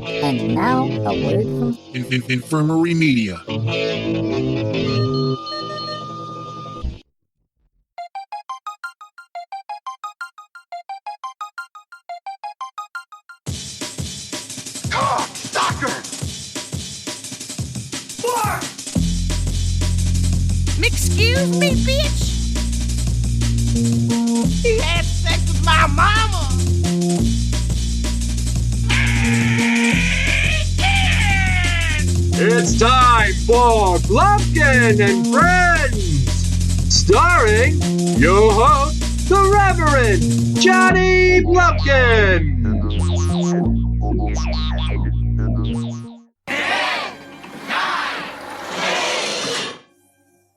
And now, a word from Infirmary Media. Doctor! What? Excuse me, bitch? He had sex with my mama. It's time for Blumpkin and Friends, starring your host, the Reverend Johnny Blumpkin.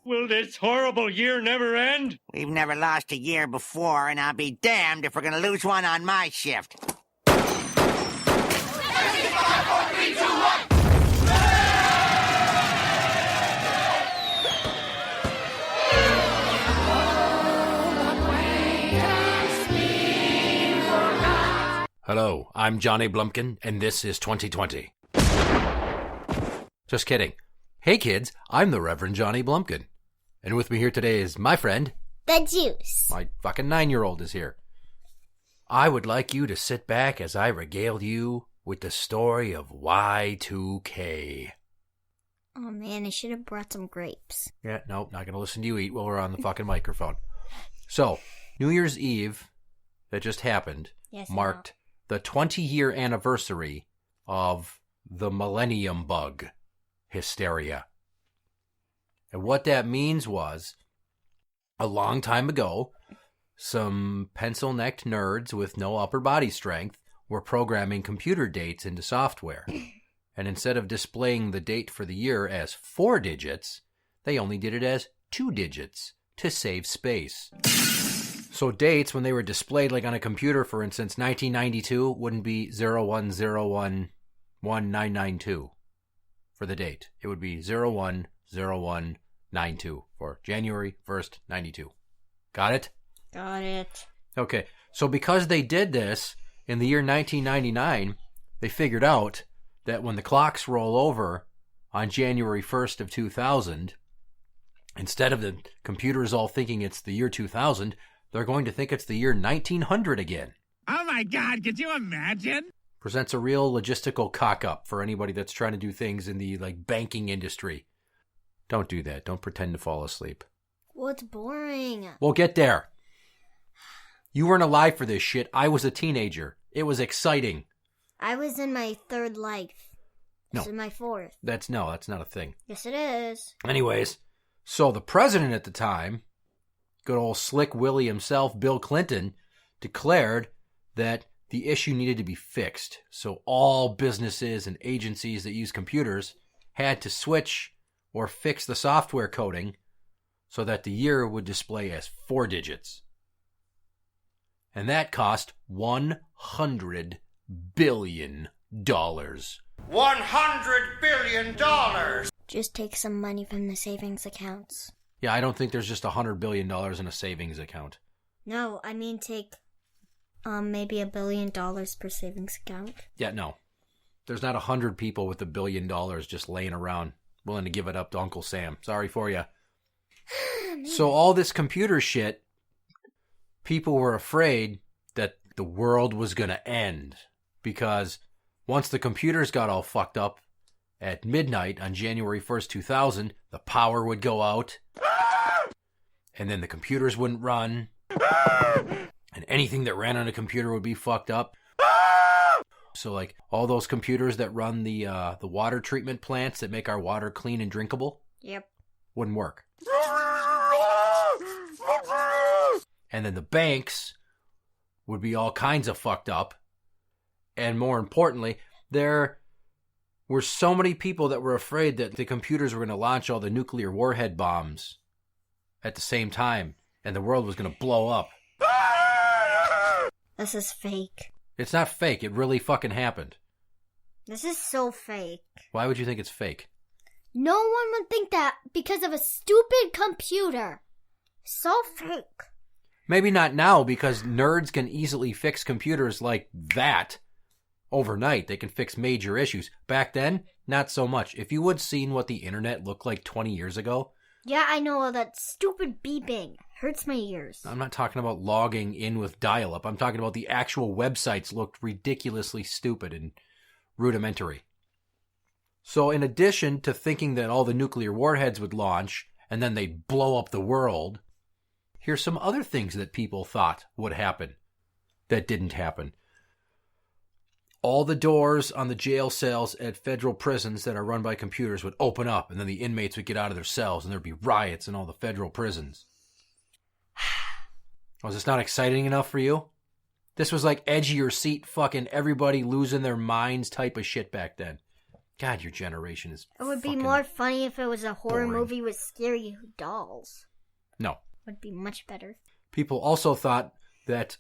Will this horrible year never end? We've never lost a year before, and I'll be damned if we're gonna lose one on my shift. 5, 4, 3, 2, 1. Hello, I'm Johnny Blumpkin, and this is 2020. Just kidding. Hey kids, I'm the Reverend Johnny Blumpkin. And with me here today is my friend... The Juice. My fucking 9-year-old is here. I would like you to sit back as I regale you with the story of Y2K. Oh man, I should have brought some grapes. Yeah, nope, not gonna listen to you eat while we're on the fucking microphone. So, New Year's Eve, that just happened, marked the 20-year anniversary of the Millenium bug, hysteria. And what that means was, a long time ago, some pencil-necked nerds with no upper body strength were programming computer dates into software. And instead of displaying the date for the year as 4 digits, they only did it as 2 digits to save space. So dates, when they were displayed like on a computer, for instance, 1992 wouldn't be 01011992 for the date. It would be 010192 for January 1st, 92. Got it? Got it. Okay, so because they did this in the year 1999, they figured out that when the clocks roll over on January 1st of 2000, instead of the computers all thinking it's the year 2000, they're going to think it's the year 1900 again. Oh my God, could you imagine? Presents a real logistical cock-up for anybody that's trying to do things in the banking industry. Don't do that. Don't pretend to fall asleep. Well, it's boring. We'll get there. You weren't alive for this shit. I was a teenager. It was exciting. I was in my 3rd life. This is my 4th. That's not a thing. Yes, it is. Anyways, so the president at the time, good old Slick Willie himself, Bill Clinton, declared that the issue needed to be fixed. So all businesses and agencies that use computers had to switch or fix the software coding so that the year would display as 4 digits. And that cost $100 billion. $100 billion! Just take some money from the savings accounts. Yeah, I don't think there's just $100 billion in a savings account. No, I mean take maybe $1 billion per savings account. Yeah, no. There's not 100 people with $1 billion just laying around willing to give it up to Uncle Sam. Sorry for you. So all this computer shit, people were afraid that the world was going to end because once the computers got all fucked up at midnight on January 1st, 2000, the power would go out and then the computers wouldn't run and anything that ran on a computer would be fucked up. So all those computers that run the water treatment plants that make our water clean and drinkable, wouldn't work. And then the banks would be all kinds of fucked up. And more importantly, there were so many people that were afraid that the computers were going to launch all the nuclear warhead bombs at the same time, and the world was going to blow up. This is fake. It's not fake. It really fucking happened. This is so fake. Why would you think it's fake? No one would think that because of a stupid computer. So fake. Maybe not now, because nerds can easily fix computers like that overnight. They can fix major issues. Back then, not so much. If you would seen what the internet looked like 20 years ago. Yeah, I know, all that stupid beeping hurts my ears. I'm not talking about logging in with dial-up. I'm talking about the actual websites looked ridiculously stupid and rudimentary. So in addition to thinking that all the nuclear warheads would launch and then they'd blow up the world, here's some other things that people thought would happen that didn't happen. All the doors on the jail cells at federal prisons that are run by computers would open up, and then the inmates would get out of their cells, and there'd be riots in all the federal prisons. Was this not exciting enough for you? This was like edge of your seat, fucking everybody losing their minds type of shit back then. God, your generation is It would be more funny if it was a horror boring. movie with scary dolls. No. It would be much better. People also thought that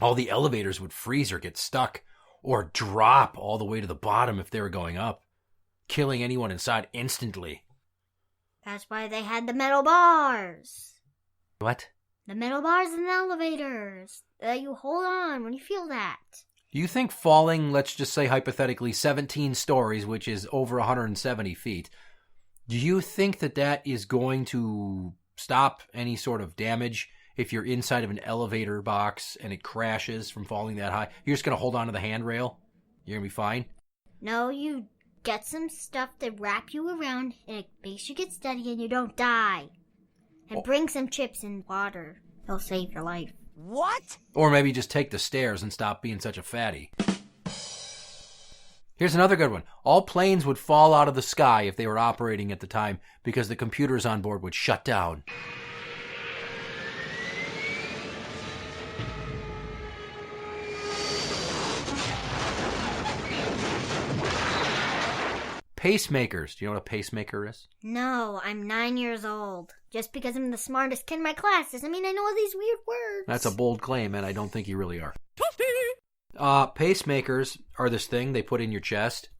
all the elevators would freeze or get stuck or drop all the way to the bottom if they were going up, killing anyone inside instantly. That's why they had the metal bars. What? The metal bars in the elevators. That you hold on when you feel that. You think falling, let's just say hypothetically, 17 stories, which is over 170 feet, do you think that that is going to stop any sort of damage if you're inside of an elevator box and it crashes from falling that high? You're just going to hold on to the handrail? You're going to be fine? No, you get some stuff to wrap you around and it makes you get steady and you don't die. And bring some chips and water. They'll save your life. What? Or maybe just take the stairs and stop being such a fatty. Here's another good one. All planes would fall out of the sky if they were operating at the time because the computers on board would shut down. Pacemakers. Do you know what a pacemaker is? No, I'm 9 years old. Just because I'm the smartest kid in my class doesn't mean I know all these weird words. That's a bold claim, and I don't think you really are. Pacemakers are this thing they put in your chest,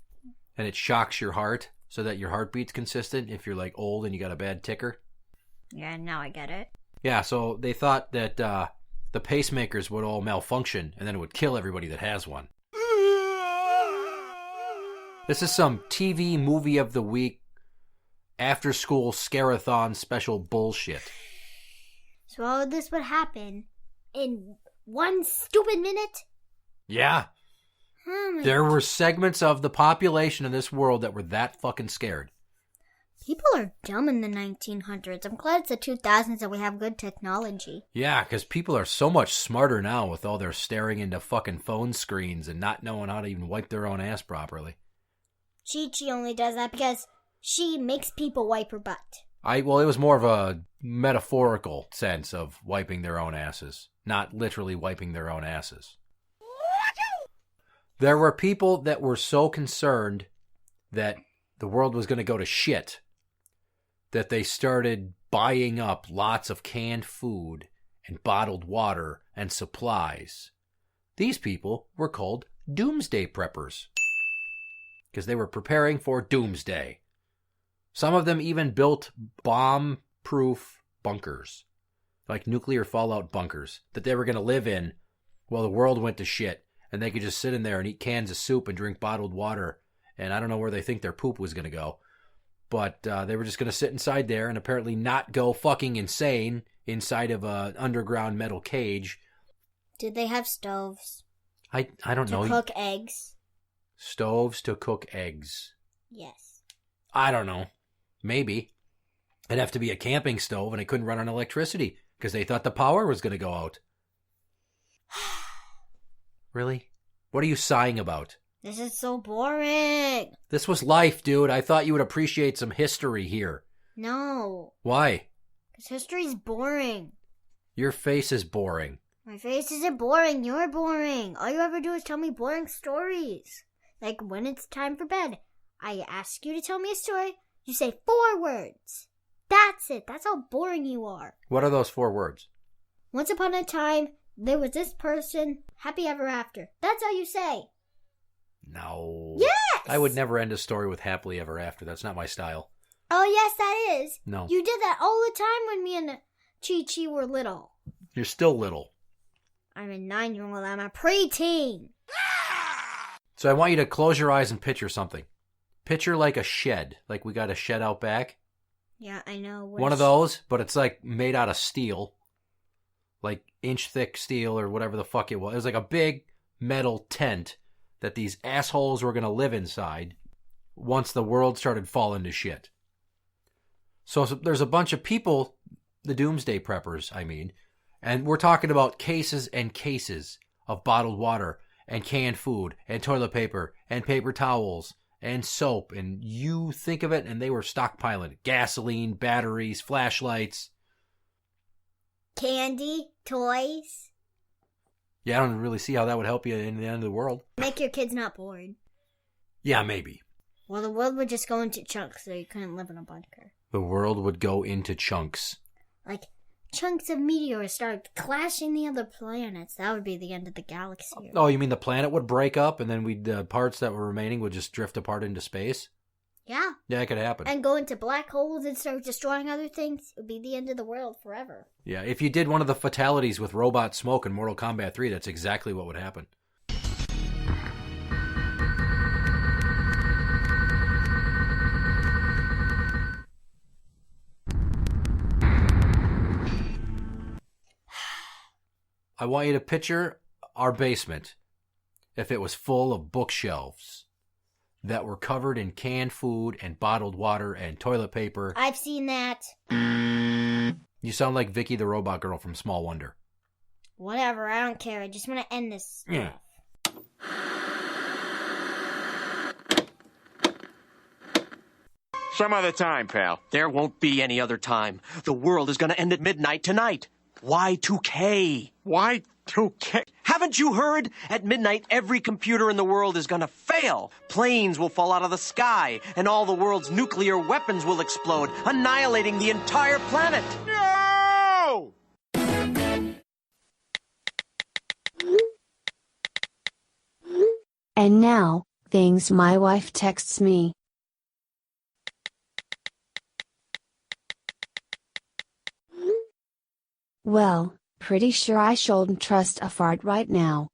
and it shocks your heart so that your heartbeat's consistent if you're like old and you got a bad ticker. Yeah, now I get it. Yeah, so they thought that the pacemakers would all malfunction, and then it would kill everybody that has one. This is some TV movie of the week, after-school scare-a-thon special bullshit. So all of this would happen in 1 stupid minute? Yeah. Oh my There God. were segments of the population in this world that were that fucking scared. People are dumb in the 1900s. I'm glad it's the 2000s and we have good technology. Yeah, because people are so much smarter now with all their staring into fucking phone screens and not knowing how to even wipe their own ass properly. Chi-Chi only does that because she makes people wipe her butt. Well, it was more of a metaphorical sense of wiping their own asses, not literally wiping their own asses. There were people that were so concerned that the world was going to go to shit that they started buying up lots of canned food and bottled water and supplies. These people were called doomsday preppers because they were preparing for doomsday. Some of them even built bomb-proof bunkers, like nuclear fallout bunkers, that they were going to live in while the world went to shit, and they could just sit in there and eat cans of soup and drink bottled water, and I don't know where they think their poop was going to go. But they were just going to sit inside there and apparently not go fucking insane inside of an underground metal cage. Did they have stoves? I don't know. To cook eggs? Stoves to cook eggs. Yes. I don't know. Maybe. It'd have to be a camping stove and it couldn't run on electricity because they thought the power was going to go out. Really? What are you sighing about? This is so boring. This was life, dude. I thought you would appreciate some history here. No. Why? Because history's boring. Your face is boring. My face isn't boring. You're boring. All you ever do is tell me boring stories. Like when it's time for bed, I ask you to tell me a story. You say 4 words. That's it. That's how boring you are. What are those 4 words? Once upon a time, there was this person, happy ever after. That's how you say. No. Yes! I would never end a story with happily ever after. That's not my style. Oh, yes, that is. No. You did that all the time when me and Chi-Chi were little. You're still little. I'm a 9-year-old. I'm a preteen. So I want you to close your eyes and picture something. Picture like a shed, like we got a shed out back. Yeah, I know. One of those, but it's like made out of steel. Like inch-thick steel or whatever the fuck it was. It was like a big metal tent that these assholes were going to live inside once the world started falling to shit. So there's a bunch of people, the doomsday preppers, I mean, and we're talking about cases and cases of bottled water and canned food and toilet paper and paper towels and soap, and you think of it, and they were stockpiling gasoline, batteries, flashlights. Candy, toys. Yeah, I don't really see how that would help you in the end of the world. Make your kids not bored. Yeah, maybe. Well, the world would just go into chunks, so you couldn't live in a bunker. The world would go into chunks. Like, chunks of meteors start clashing the other planets. That would be the end of the galaxy. Oh, you mean the planet would break up and then the parts that were remaining would just drift apart into space? Yeah. Yeah, it could happen. And go into black holes and start destroying other things. It would be the end of the world forever. Yeah, if you did one of the fatalities with Robot Smoke in Mortal Kombat 3, that's exactly what would happen. I want you to picture our basement if it was full of bookshelves that were covered in canned food and bottled water and toilet paper. I've seen that. You sound like Vicky the Robot Girl from Small Wonder. Whatever, I don't care. I just want to end this stuff. Yeah. Some other time, pal. There won't be any other time. The world is going to end at midnight tonight. Y2K. Y2K? Haven't you heard? At midnight, every computer in the world is going to fail. Planes will fall out of the sky, and all the world's nuclear weapons will explode, annihilating the entire planet. No! And now, things my wife texts me. Well, pretty sure I shouldn't trust a fart right now.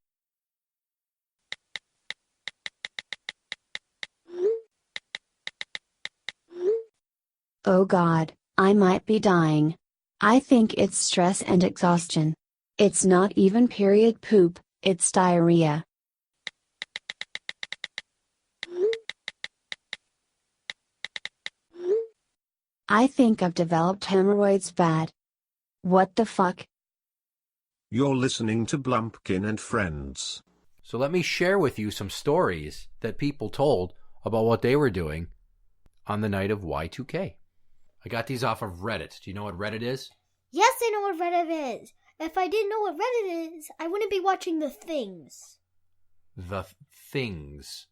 Oh God, I might be dying. I think it's stress and exhaustion. It's not even period poop, it's diarrhea. I think I've developed hemorrhoids bad. What the fuck? You're listening to Blumpkin and Friends. So let me share with you some stories that people told about what they were doing on the night of Y2K. I got these off of Reddit. Do you know what Reddit is? Yes, I know what Reddit is. If I didn't know what Reddit is, I wouldn't be watching the things. The things.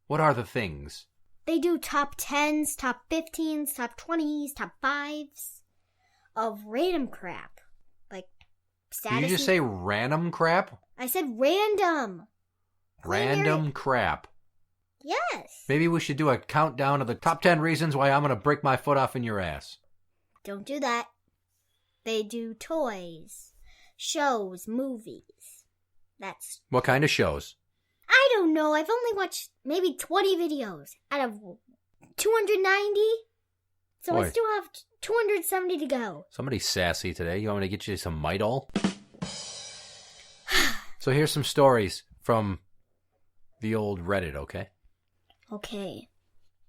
What are the things? They do top 10s, top 15s, top 20s, top 5s of random crap. Like status. Did you just say random crap? I said random. Random crap. Yes. Maybe we should do a countdown of the top 10 reasons why I'm going to break my foot off in your ass. Don't do that. They do toys, shows, movies. That's... What kind of shows? I don't know. I've only watched maybe 20 videos out of 290. So Boy. I still have 270 to go. Somebody's sassy today. You want me to get you some Midol? So here's some stories from the old Reddit, okay? Okay.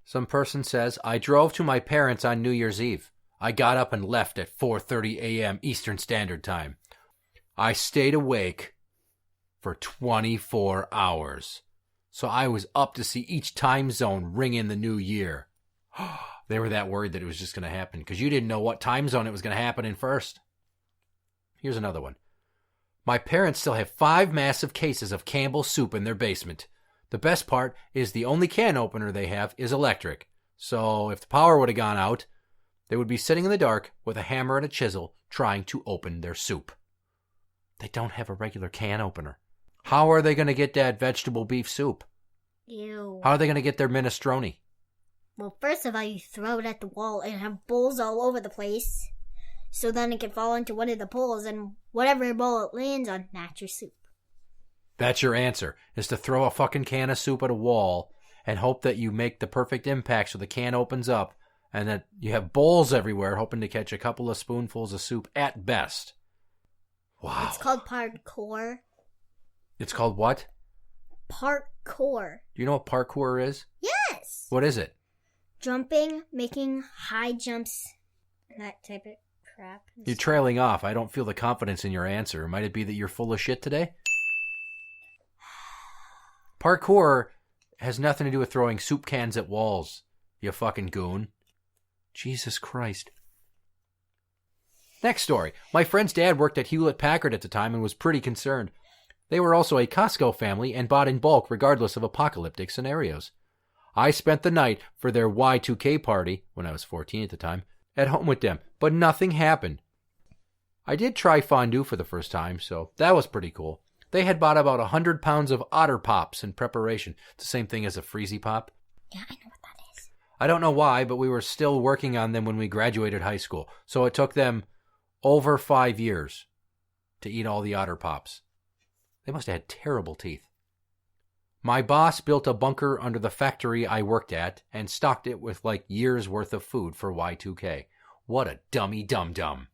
Some person says, I drove to my parents on New Year's Eve. I got up and left at 4:30 a.m. Eastern Standard Time. I stayed awake for 24 hours. So I was up to see each time zone ring in the new year. They were that worried that it was just going to happen because you didn't know what time zone it was going to happen in first. Here's another one. My parents still have 5 massive cases of Campbell's soup in their basement. The best part is the only can opener they have is electric. So if the power would have gone out, they would be sitting in the dark with a hammer and a chisel trying to open their soup. They don't have a regular can opener. How are they going to get that vegetable beef soup? Ew. How are they going to get their minestrone? Well, first of all, you throw it at the wall and have bowls all over the place. So then it can fall into one of the bowls, and whatever bowl it lands on, that's your soup. That's your answer, is to throw a fucking can of soup at a wall and hope that you make the perfect impact so the can opens up and that you have bowls everywhere hoping to catch a couple of spoonfuls of soup at best. Wow. It's called parkour. It's called what? Parkour. Do you know what parkour is? Yes. What is it? Jumping, making high jumps, that type of crap. You're trailing off. I don't feel the confidence in your answer. Might it be that you're full of shit today? Parkour has nothing to do with throwing soup cans at walls, you fucking goon. Jesus Christ. Next story. My friend's dad worked at Hewlett-Packard at the time and was pretty concerned. They were also a Costco family and bought in bulk regardless of apocalyptic scenarios. I spent the night for their Y2K party, when I was 14 at the time, at home with them, but nothing happened. I did try fondue for the first time, so that was pretty cool. They had bought about 100 pounds of Otter Pops in preparation. It's the same thing as a Freezy Pop. Yeah, I know what that is. I don't know why, but we were still working on them when we graduated high school, so it took them over 5 years to eat all the Otter Pops. They must have had terrible teeth. My boss built a bunker under the factory I worked at and stocked it with like years' worth of food for Y2K. What a dummy dum-dum.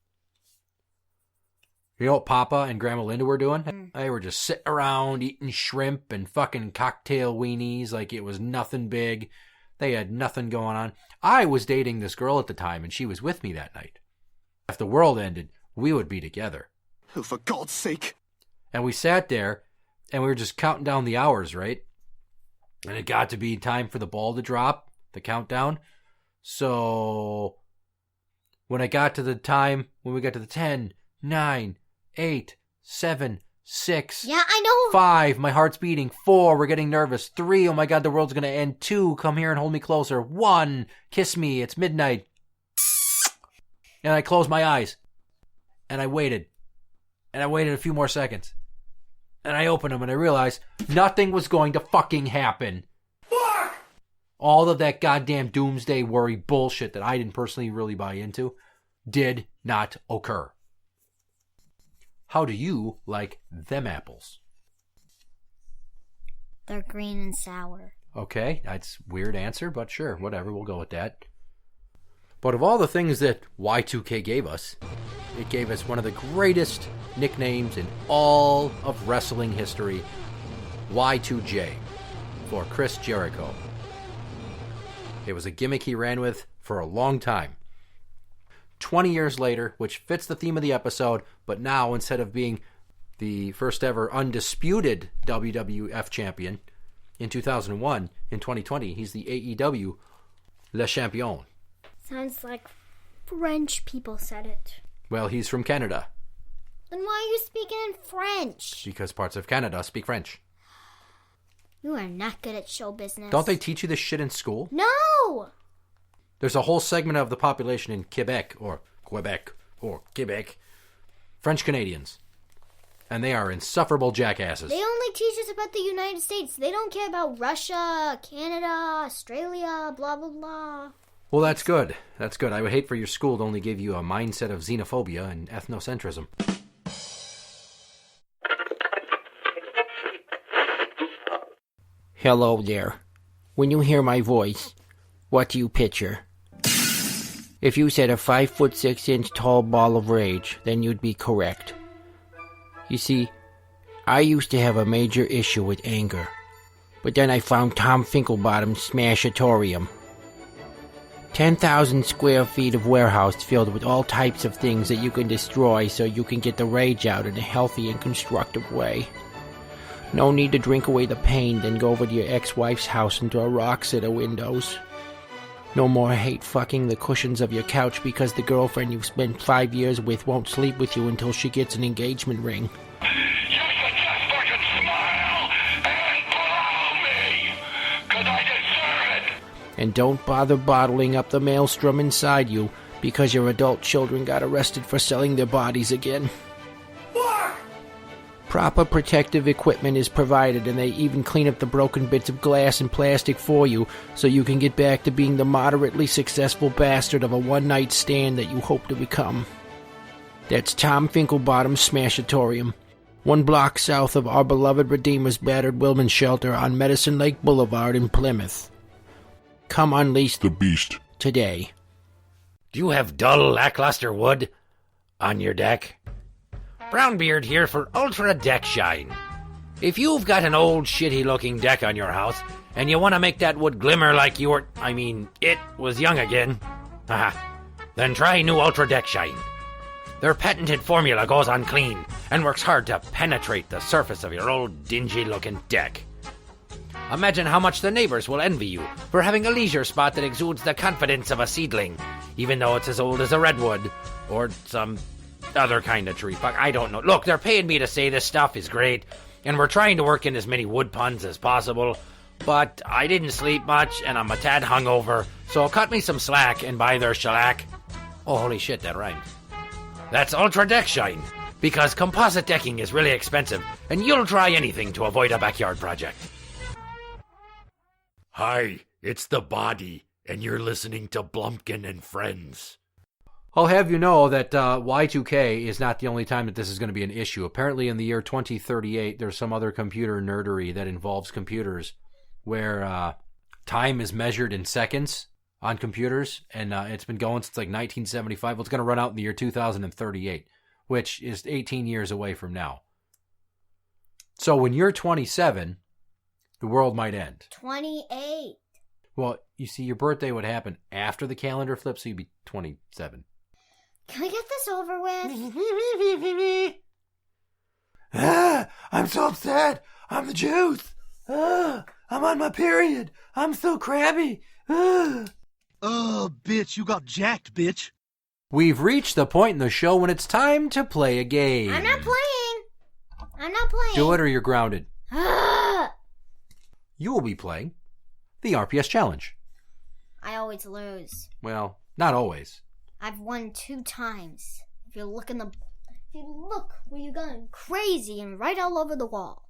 You know what Papa and Grandma Linda were doing? They were just sitting around eating shrimp and fucking cocktail weenies like it was nothing big. They had nothing going on. I was dating this girl at the time and she was with me that night. If the world ended, we would be together. Oh, for God's sake. And we sat there and we were just counting down the hours, right? And it got to be time for the ball to drop, the countdown. So when I got to the time, when we got to the 10, 9, 8, 7, 6. Yeah, I know. 5, my heart's beating. 4, we're getting nervous. 3, oh my God, the world's going to end. 2, come here and hold me closer. 1, kiss me, it's midnight. And I closed my eyes. And I waited. And I waited a few more seconds. And I opened them and I realized nothing was going to fucking happen. Fuck! All of that goddamn doomsday worry bullshit that I didn't personally really buy into did not occur. How do you like them apples? They're green and sour. Okay, that's a weird answer, but sure, whatever, we'll go with that. But of all the things that Y2K gave us, it gave us one of the greatest nicknames in all of wrestling history, Y2J, for Chris Jericho. It was a gimmick he ran with for a long time. 20 years later, which fits the theme of the episode, but now instead of being the first ever undisputed WWF champion in 2001, in 2020, he's the AEW Le Champion. Sounds like French people said it. Well, he's from Canada. Then why are you speaking in French? Because parts of Canada speak French. You are not good at show business. Don't they teach you this shit in school? No! There's a whole segment of the population in Quebec, French Canadians. And they are insufferable jackasses. They only teach us about the United States. They don't care about Russia, Canada, Australia, blah, blah, blah. Well, that's good. That's good. I would hate for your school to only give you a mindset of xenophobia and ethnocentrism. Hello there. When you hear my voice, what do you picture? If you said a 5'6" tall ball of rage, then you'd be correct. You see, I used to have a major issue with anger, but then I found Tom Finkelbottom's Smashatorium. 10,000 square feet of warehouse filled with all types of things that you can destroy so you can get the rage out in a healthy and constructive way. No need to drink away the pain, then go over to your ex-wife's house and throw rocks at her windows. No more hate fucking the cushions of your couch because the girlfriend you've spent 5 years with won't sleep with you until she gets an engagement ring. And don't bother bottling up the maelstrom inside you because your adult children got arrested for selling their bodies again. Proper protective equipment is provided, and they even clean up the broken bits of glass and plastic for you so you can get back to being the moderately successful bastard of a one-night stand that you hope to become. That's Tom Finkelbottom's Smashatorium. 1 block south of our beloved Redeemer's battered Wilman shelter on Medicine Lake Boulevard in Plymouth. Come unleash The beast. today. Do you have dull, lackluster wood on your deck? Brownbeard here for Ultra Deck Shine. If you've got an old, shitty-looking deck on your house, and you want to make that wood glimmer like it was young again, then try new Ultra Deck Shine. Their patented formula goes on clean and works hard to penetrate the surface of your old, dingy-looking deck. Imagine how much the neighbors will envy you for having a leisure spot that exudes the confidence of a seedling, even though it's as old as a redwood, or some other kind of tree. Fuck, I don't know. Look, they're paying me to say this stuff is great, and we're trying to work in as many wood puns as possible, but I didn't sleep much, and I'm a tad hungover, so cut me some slack and buy their shellac. Oh, holy shit, that rhymed. That's Ultra Deck Shine, because composite decking is really expensive, and you'll try anything to avoid a backyard project. Hi, it's the Body, and you're listening to Blumpkin and Friends. I'll have you know that Y2K is not the only time that this is going to be an issue. Apparently in the year 2038, there's some other computer nerdery that involves computers where time is measured in seconds on computers, and it's been going since like 1975. Well, it's going to run out in the year 2038, which is 18 years away from now. So when you're 27, the world might end. 28. Well, you see, your birthday would happen after the calendar flips, so you'd be 27. Can we get this over with? I'm so upset. I'm the juice. I'm on my period. I'm so crabby. Oh, bitch, you got jacked, bitch. We've reached the point in the show when it's time to play a game. I'm not playing. Do it or you're grounded. You will be playing the RPS Challenge. I always lose. Well, not always. I've won 2 times. If you look where you're going crazy and right all over the wall.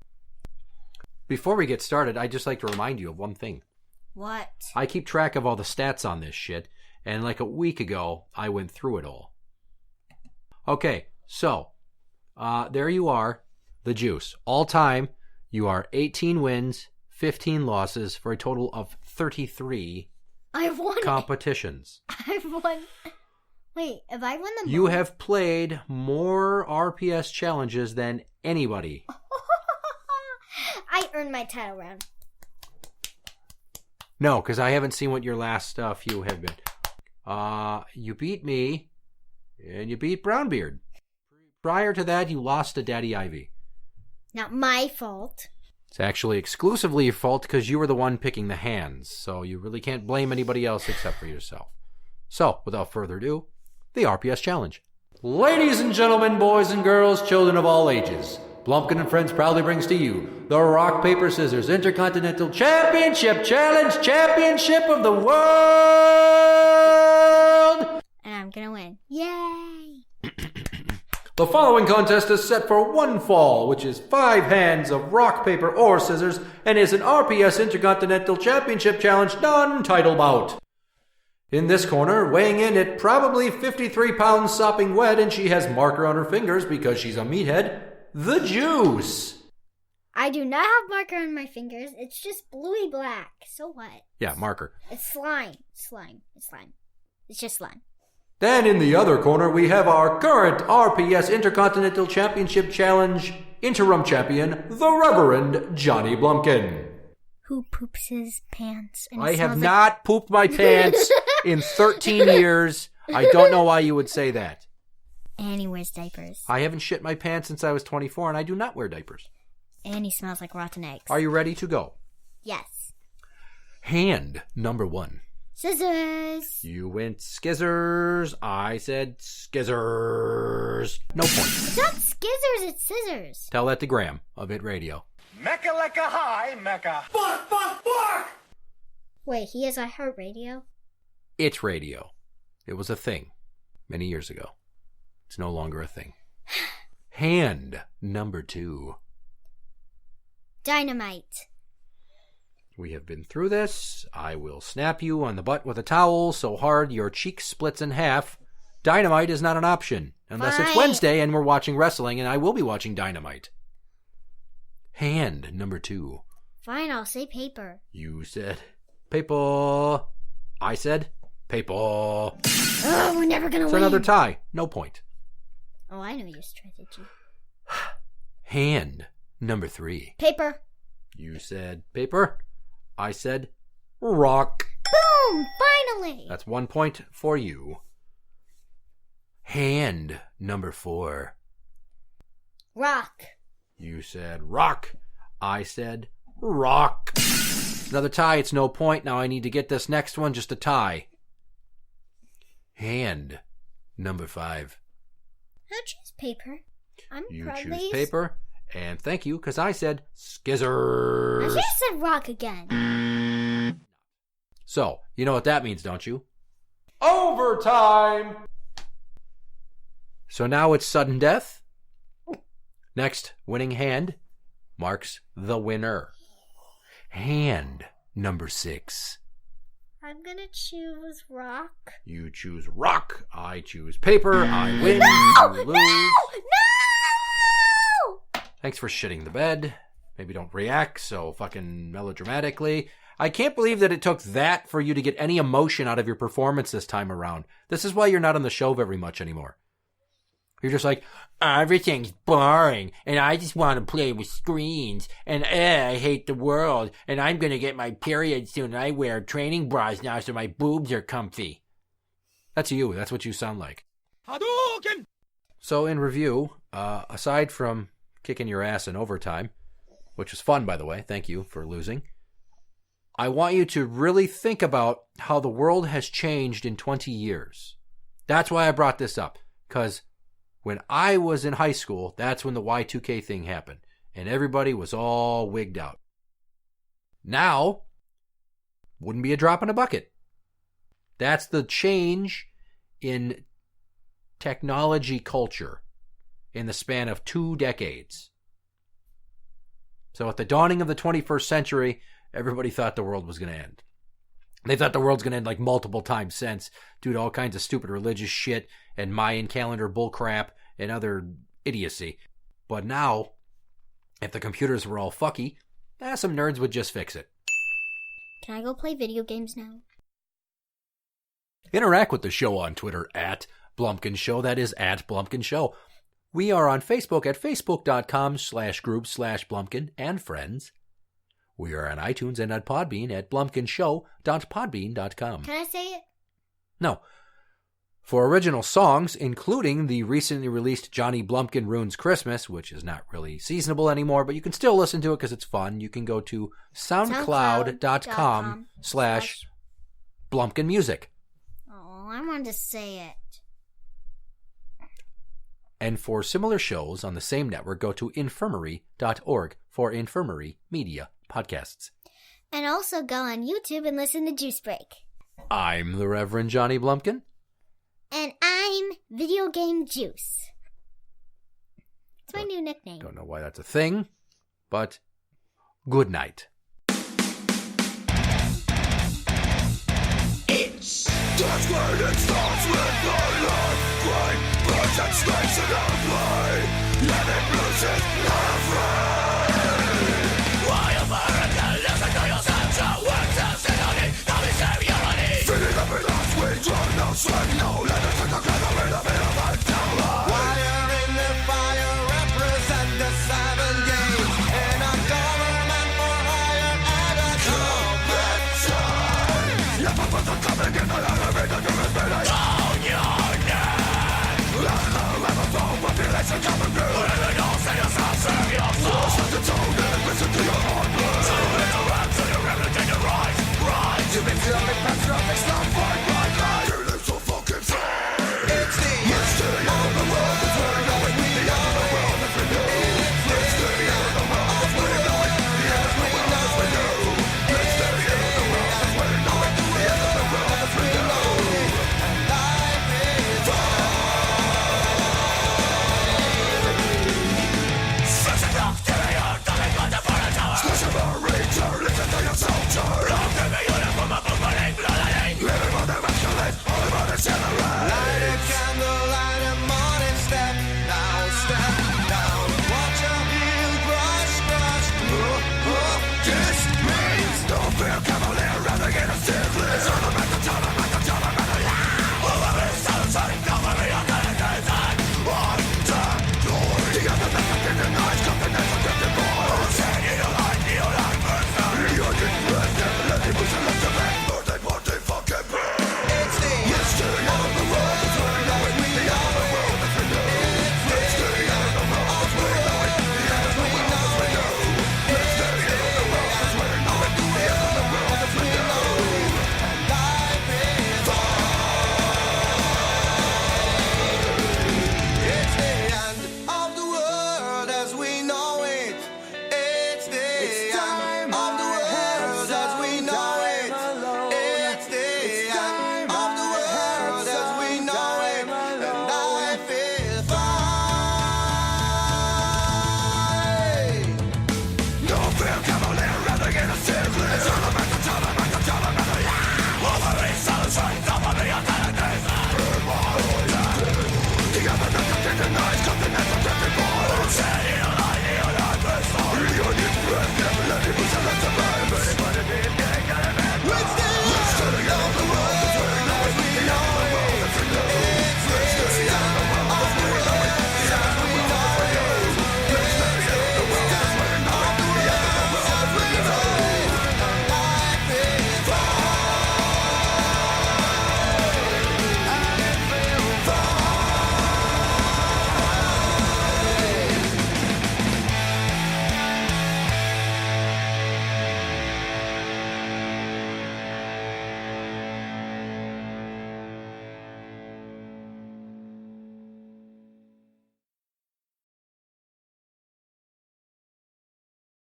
Before we get started, I'd just like to remind you of one thing. What? I keep track of all the stats on this shit, and like a week ago, I went through it all. Okay, so, there you are, the juice. All time, you are 18 wins, 15 losses, for a total of 33 I've won competitions. I've won. Wait, have I won them? You have played more RPS challenges than anybody. I earned my title round. No, because I haven't seen what your last few have been. You beat me, and you beat Brownbeard. Prior to that, you lost to Daddy Ivy. Not my fault. It's actually exclusively your fault because you were the one picking the hands, so you really can't blame anybody else except for yourself. So, without further ado, the RPS Challenge. Ladies and gentlemen, boys and girls, children of all ages, Blumpkin and Friends proudly brings to you the Rock, Paper, Scissors Intercontinental Championship Challenge, Championship of the World! And I'm gonna win. Yay! The following contest is set for one fall, which is 5 hands of rock, paper, or scissors, and is an RPS Intercontinental Championship Challenge non-title bout. In this corner, weighing in at probably 53 pounds sopping wet, and she has marker on her fingers because she's a meathead, the Juice. I do not have marker on my fingers. It's just bluey black. So what? Yeah, marker. It's slime. It's just slime. Then in the other corner, we have our current RPS Intercontinental Championship Challenge interim champion, the Reverend Johnny Blumpkin. Who poops his pants? I have not pooped my pants in 13 years. I don't know why you would say that. And he wears diapers. I haven't shit my pants since I was 24, and I do not wear diapers. And he smells like rotten eggs. Are you ready to go? Yes. Hand number 1. Scissors. You went skizzers. I said skizzers. No point. It's not skizzers, it's scissors. Tell that to Graham of It Radio. Mecca like a high, Mecca. Bark, bark, bark! Wait, he has iHeartRadio? It Radio. It was a thing many years ago. It's no longer a thing. Hand number 2. Dynamite. We have been through this. I will snap you on the butt with a towel so hard your cheek splits in half. Dynamite is not an option. Unless it's Wednesday and we're watching wrestling, and I will be watching Dynamite. Hand number 2. Fine, I'll say paper. You said paper. I said paper. Oh, we're never gonna It's win. another tie. No point. Oh, I know your strategy. Hand number 3. Paper. You said paper. I said rock. Boom! Finally! That's 1 point for you. Hand number 4. Rock. You said rock. I said rock. Another tie. It's no point. Now I need to get this next one just a tie. Hand number 5. I'll choose paper. I'm You proud choose ladies. paper. And thank you, because I said skizzers. I should have said rock again. So, you know what that means, don't you? Overtime! So now it's sudden death. Next, winning hand marks the winner. Hand number 6. I'm gonna choose rock. You choose rock. I choose paper. I win. No! You lose. No! Thanks for shitting the bed. Maybe don't react so fucking melodramatically. I can't believe that it took that for you to get any emotion out of your performance this time around. This is why you're not on the show very much anymore. You're just like, everything's boring, and I just want to play with screens, and I hate the world, and I'm going to get my period soon, and I wear training bras now so my boobs are comfy. That's you. That's what you sound like. Hadouken! So in review, aside from kicking your ass in overtime, which was fun, by the way, thank you for losing, I want you to really think about how the world has changed in 20 years. That's why I brought this up, because when I was in high school, that's when the Y2K thing happened, and everybody was all wigged out. Now, wouldn't be a drop in a bucket. That's the change in technology culture in the span of 2 decades. So at the dawning of the 21st century, everybody thought the world was going to end. They thought the world's going to end like multiple times since, due to all kinds of stupid religious shit and Mayan calendar bullcrap and other idiocy. But now, if the computers were all fucky, some nerds would just fix it. Can I go play video games now? Interact with the show on Twitter at Blumpkin Show. That is at Blumpkin Show. We are on Facebook at facebook.com/group/Blumpkin and friends. We are on iTunes and at Podbean at blumpkinshow.podbean.com. Can I say it? No. For original songs, including the recently released Johnny Blumpkin Ruins Christmas, which is not really seasonable anymore, but you can still listen to it because it's fun. You can go to soundcloud.com/BlumpkinMusic. Oh, I wanted to say it. And for similar shows on the same network, go to infirmary.org for Infirmary Media podcasts. And also go on YouTube and listen to Juice Break. I'm the Reverend Johnny Blumpkin. And I'm Video Game Juice. It's my new nickname. Don't know why that's a thing, but good night. That's when it starts with the love grind. Birds and snakes in our play. Let it lose its love.